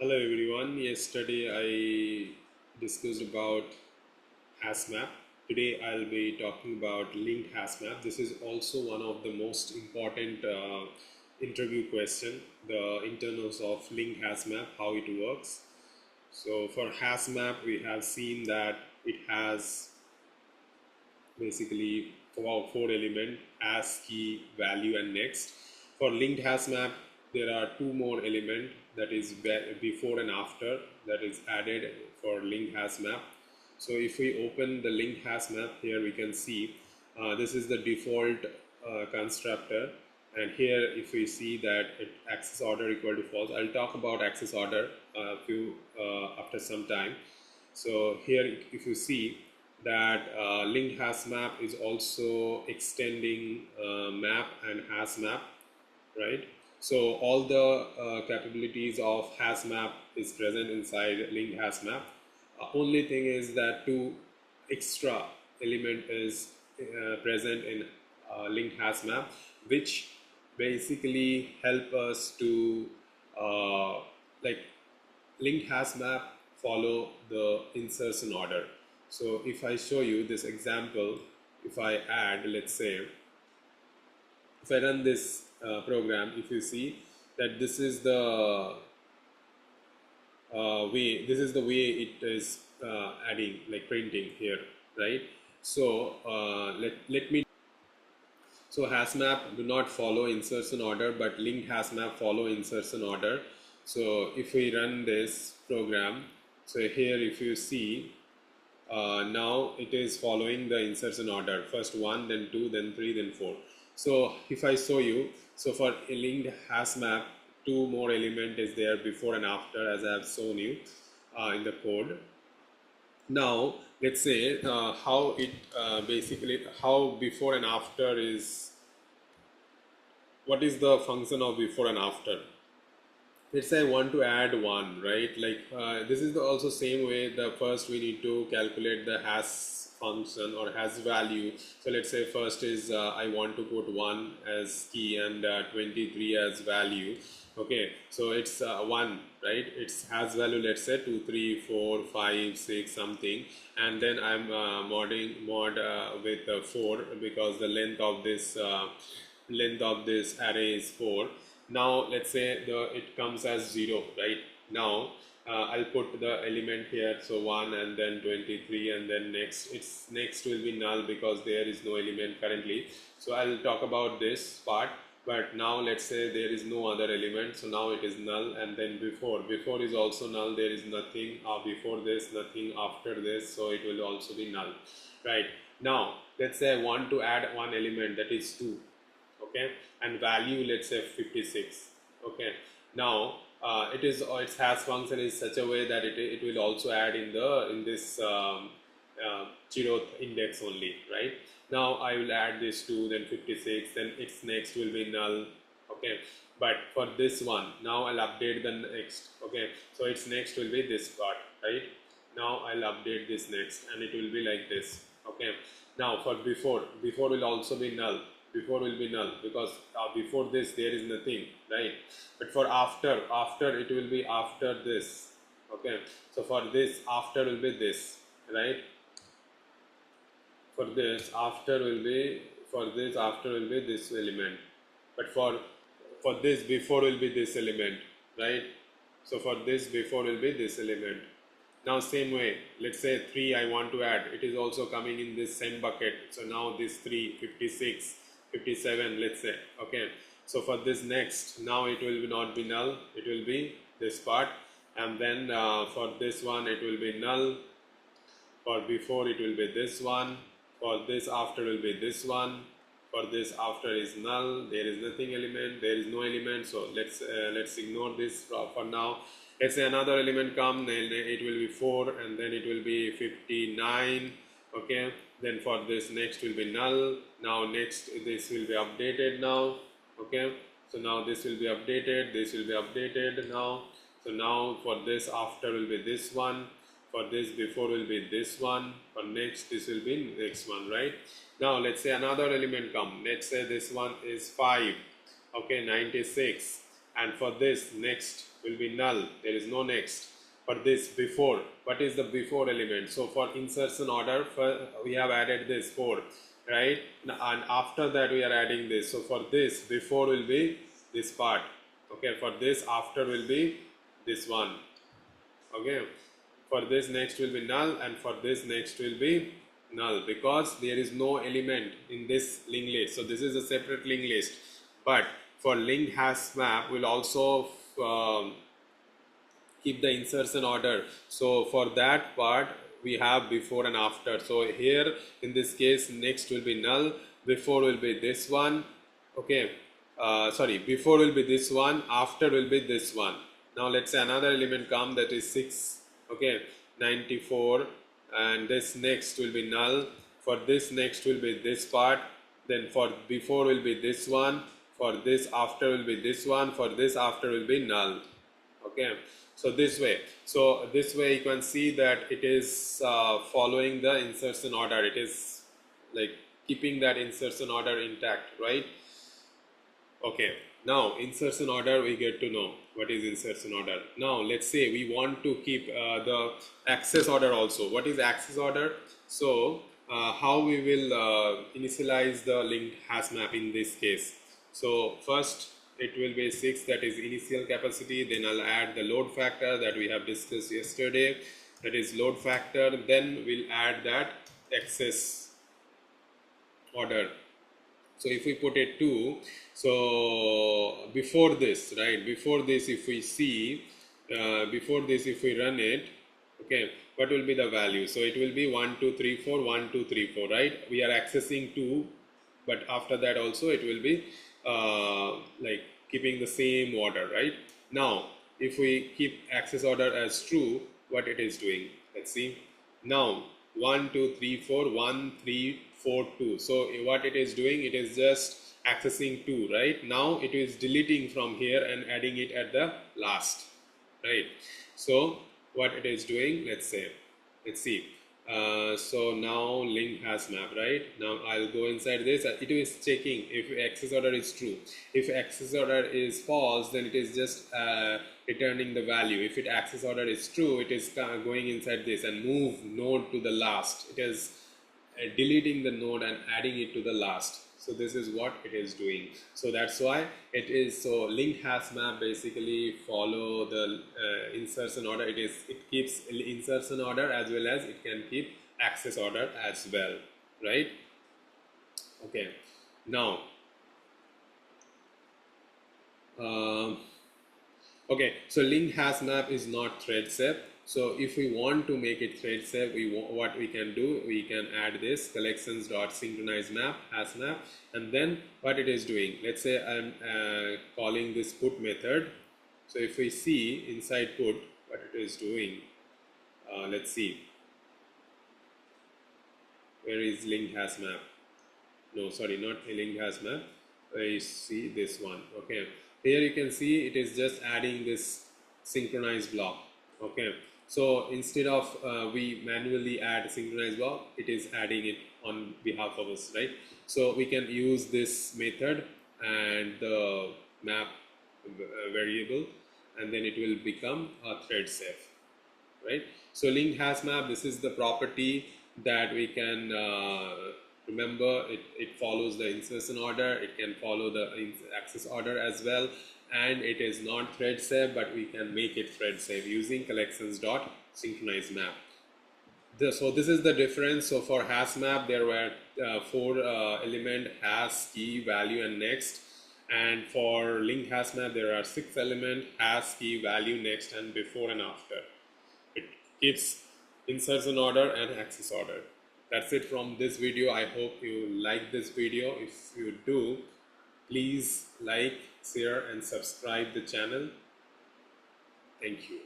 Hello everyone. Yesterday I discussed about HashMap. Today I'll be talking about linked HashMap. This is also one of the most important interview question, the internals of linked HashMap, how it works. So for HashMap, we have seen that it has basically about four elements: as, key, value, and next. For linked HashMap, there are two more elements, that is before and after, that is added for linked HashMap. So if we open the linked HashMap, here we can see this is the default constructor, and here if we see that access order equal to false. I'll talk about access order after some time. So here if you see that linked HashMap is also extending map and HashMap, right? So all the capabilities of HashMap is present inside linked HashMap. Only thing is that two extra element is present in linked HashMap, which basically help us to like linked HashMap follow the insertion order. So if I show you this example, if I add, let's say, if I run this program, if you see that this is the this is the way it is adding, like printing here, right? So let me. So HashMap do not follow insertion order, but linked HashMap follow insertion order. So if we run this program, so here if you see, now it is following the insertion order, first 1, then 2, then 3, then 4. So if I show you, so for a linked HashMap, two more element is there before and after, as I have shown you in the code. Now let's say how it basically, how before and after is, what is the function of before and after. Let's say I want to add one, right? Like this is also same way. The first we need to calculate the hash function or hash value. So let's say first is I want to put 1 as key and 23 as value. Okay, so it's 1, right? It's hash value, let's say 2, 3, 4, 5, 6 something, and then I'm mod with 4, because the length of this array is 4. Now let's say it comes as 0, right? Now I'll put the element here, so 1 and then 23, and then next will be null because there is no element currently. So I'll talk about this part, but now let's say there is no other element, so now it is null. And then before is also null, there is nothing before this, nothing after this, so it will also be null, right? Now let's say I want to add one element, that is 2, okay, and value, let's say 56. Okay, now its hash function is such a way that it will also add in this 0th index only, right? Now I will add this 2, then 56, then its next will be null. Okay, but for this one, now I'll update the next. Okay, so its next will be this part, right? Now I'll update this next, and it will be like this. Okay, now for before will also be null. Before will be null because before this there is nothing, right? But for after it will be after this. Okay, so for this after will be this, right? For this after will be this element, but for this before will be this element, right? So for this before will be this element. Now same way, let's say 3 I want to add, it is also coming in this same bucket. So now this 3, 56, 57, let's say. Okay, so for this next, now it will not be null, it will be this part, and then for this one it will be null. For before it will be this one. For this after will be this one. For this after is null, there is nothing element, there is no element, so let's ignore this for now. Let's say another element come, then it will be 4, and then it will be 59. Okay, then for this next will be null. Now next this will be updated now. Okay, so now this will be updated, this will be updated now. So now for this after will be this one, for this before will be this one, for next this will be next one, right? Now let's say another element come, let's say this one is 5. Okay, 96, and for this next will be null, there is no next. For this before, what is the before element? So for insertion order, we have added this 4, right? And after that we are adding this. So for this before will be this part, okay. For this after will be this one, okay. For this next will be null, and for this next will be null, because there is no element in this linked list. So this is a separate linked list. But for linked hash map will also keep the insertion order. So for that part we have before and after. So here in this case next will be null, before will be this one, okay. Sorry, before will be this one, after will be this one. Now let's say another element come, that is 6, okay, 94, and this next will be null. For this next will be this part, then for before will be this one, for this after will be this one, for this after will be null, okay. So this way, you can see that it is following the insertion order. It is like keeping that insertion order intact, right? Okay, now insertion order, we get to know what is insertion order. Now let's say we want to keep the access order also. What is access order? So how we will initialize the linked hash map in this case. So first it will be 6, that is initial capacity. Then I'll add the load factor that we have discussed yesterday, that is load factor. Then we'll add that access order. So if we put it 2, so before this, right, before this if we see, before this if we run it, okay, what will be the value? So it will be 1 2 3 4 1 2 3 4, right? We are accessing 2, but after that also it will be like keeping the same order, right? Now if we keep access order as true, what it is doing, let's see. Now 1 2 3 4 1 3 4 2. So what it is doing, it is just accessing 2, right? Now it is deleting from here and adding it at the last, right? So what it is doing, let's see. So now linked hash map, right? Now I'll go inside this. It is checking if access order is true. If access order is false, then it is just returning the value. If it access order is true, it is going inside this and move node to the last. It is deleting the node and adding it to the last. So this is what it is doing. So that's why it is, so linked hash map basically follow the insertion order. It keeps insertion order as well as it can keep access order as well, right? Okay, now okay, so linked hash map is not thread safe. So if we want to make it thread safe, what we can do, we can add this collections.synchronize map hash map, and then what it is doing, let's say I'm calling this put method. So if we see inside put what it is doing, let's see, where is linked hash map? No, sorry, not linked hash map. I see this one, okay. Here you can see it is just adding this synchronize block, okay. So instead of we manually add synchronize block, it is adding it on behalf of us, right? So we can use this method and the map variable, and then it will become a thread safe, right? So linked hash map, this is the property that we can remember. It follows the insertion order, it can follow the access order as well, and it is not thread safe, but we can make it thread safe using collections.synchronize map. So this is the difference. So for hash map there were 4 element, hash, key, value and next, and for linked hash map there are 6 element, hash, key, value, next and before and after. It keeps insertion order and access order. That's it from this video. I hope you like this video. If you do, please like, share and subscribe the channel. Thank you.